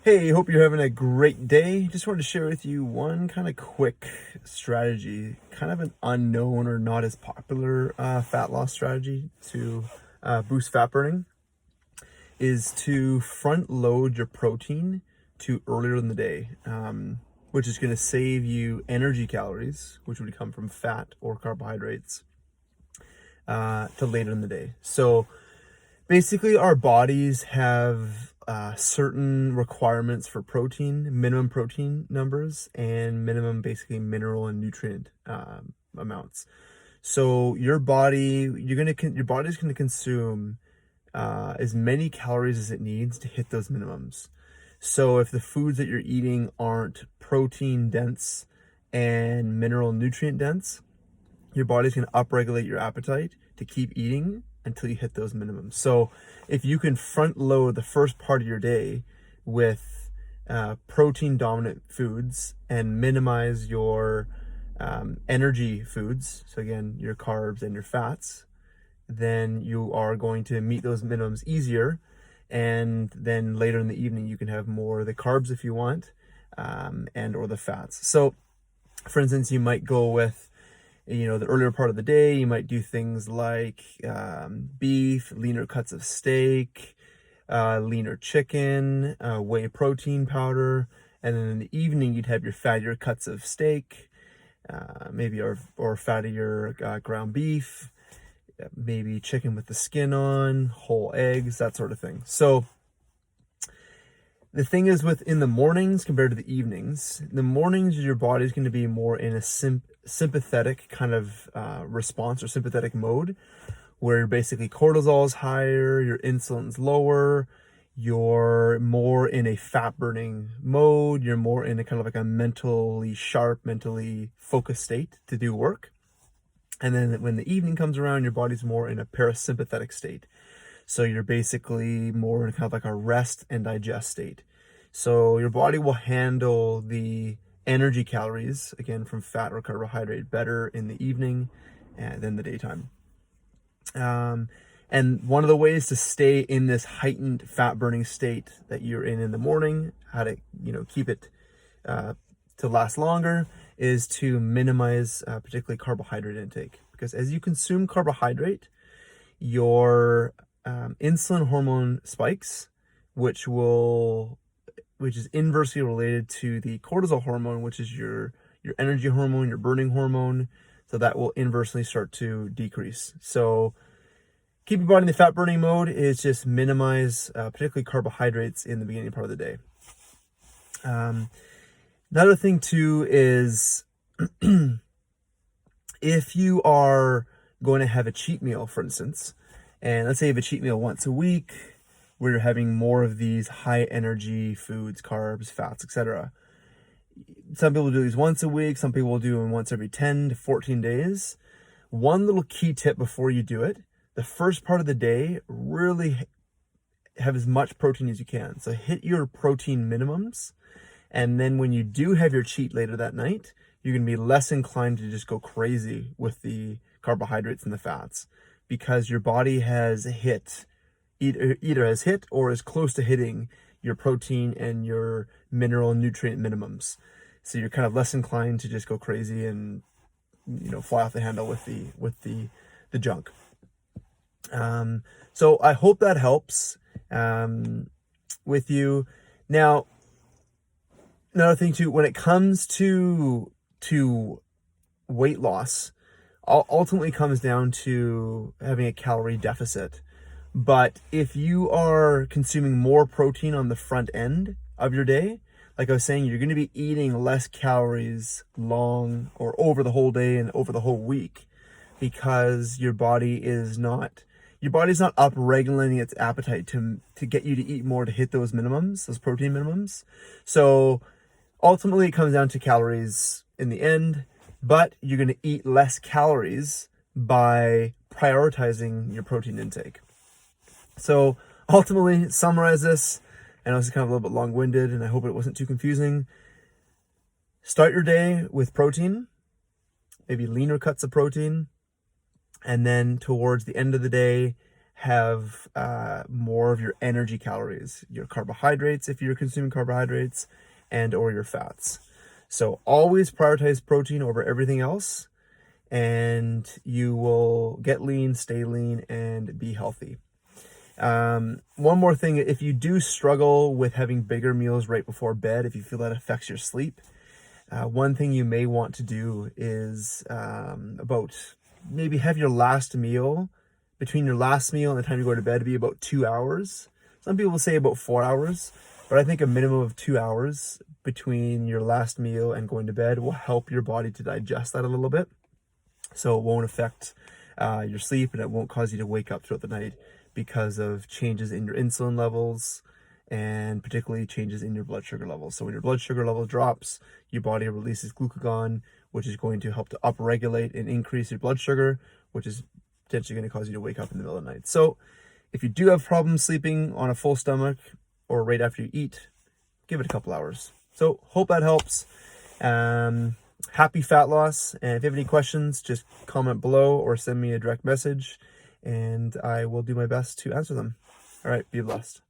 Hey, hope you're having a great day. Just wanted to share with you one kind of quick strategy, kind of an unknown or not as popular fat loss strategy to boost fat burning, is to front load your protein to earlier in the day, which is going to save you energy calories, which would come from fat or carbohydrates, to later in the day. So basically, our bodies have certain requirements for protein, minimum protein numbers, and minimum basically mineral and nutrient amounts. So your body's gonna consume as many calories as it needs to hit those minimums. So if the foods that you're eating aren't protein dense and mineral nutrient dense, your body's going to upregulate your appetite to keep eating until you hit those minimums. So if you can front load the first part of your day with protein dominant foods and minimize your energy foods, so again, your carbs and your fats, then you are going to meet those minimums easier. And then later in the evening, you can have more of the carbs if you want, and or the fats. So for instance, you might go with, the earlier part of the day, you might do things like beef, leaner cuts of steak, leaner chicken, whey protein powder. And then in the evening, you'd have your fattier cuts of steak, maybe or fattier ground beef, maybe chicken with the skin on, whole eggs, that sort of thing. So the thing is, in the mornings compared to the evenings, the mornings your body's going to be more in a sympathetic kind of response or sympathetic mode, where basically cortisol is higher, your insulin's lower, you're more in a fat burning mode, you're more in a kind of like a mentally sharp, mentally focused state to do work. And then when the evening comes around, your body's more in a parasympathetic state. So you're basically more in kind of like a rest and digest state. So your body will handle the energy calories, again, from fat or carbohydrate better in the evening than the daytime. And one of the ways to stay in this heightened fat burning state that you're in the morning, how to, keep it to last longer, is to minimize particularly carbohydrate intake. Because as you consume carbohydrate, your insulin hormone spikes, which is inversely related to the cortisol hormone, which is your energy hormone, your burning hormone. So that will inversely start to decrease. So keep your body in the fat burning mode is just minimize particularly carbohydrates in the beginning part of the day. Another thing too is if you are going to have a cheat meal, for instance, and let's say you have a cheat meal once a week where you're having more of these high energy foods, carbs, fats, etc. Some people do these once a week, some people will do them once every 10 to 14 days. One little key tip before you do it: the first part of the day, really have as much protein as you can. So hit your protein minimums. And then when you do have your cheat later that night, you're going to be less inclined to just go crazy with the carbohydrates and the fats, because your body has either has hit or is close to hitting your protein and your mineral and nutrient minimums. So you're kind of less inclined to just go crazy and, fly off the handle with the junk. So I hope that helps with you. Now, another thing too, when it comes to weight loss, ultimately comes down to having a calorie deficit. But if you are consuming more protein on the front end of your day, like I was saying, you're going to be eating less calories long or over the whole day and over the whole week, because your body's not upregulating its appetite to get you to eat more to hit those minimums, those protein minimums. So ultimately it comes down to calories in the end, but you're going to eat less calories by prioritizing your protein intake. So ultimately, summarize this. I know this is kind of a little bit long-winded, and I hope it wasn't too confusing. Start your day with protein, maybe leaner cuts of protein, and then towards the end of the day, have more of your energy calories, your carbohydrates if you're consuming carbohydrates, and or your fats. So always prioritize protein over everything else, and you will get lean, stay lean, and be healthy. One more thing, if you do struggle with having bigger meals right before bed, if you feel that affects your sleep, one thing you may want to do is about maybe have your last meal, between your last meal and the time you go to bed, be about 2 hours. Some people say about 4 hours, but I think a minimum of 2 hours between your last meal and going to bed will help your body to digest that a little bit. So it won't affect your sleep, and it won't cause you to wake up throughout the night because of changes in your insulin levels, and particularly changes in your blood sugar levels. So when your blood sugar level drops, your body releases glucagon, which is going to help to upregulate and increase your blood sugar, which is potentially going to cause you to wake up in the middle of the night. So if you do have problems sleeping on a full stomach or right after you eat, give it a couple hours. So hope that helps. Happy fat loss. And if you have any questions, just comment below or send me a direct message, and I will do my best to answer them. All right, be blessed.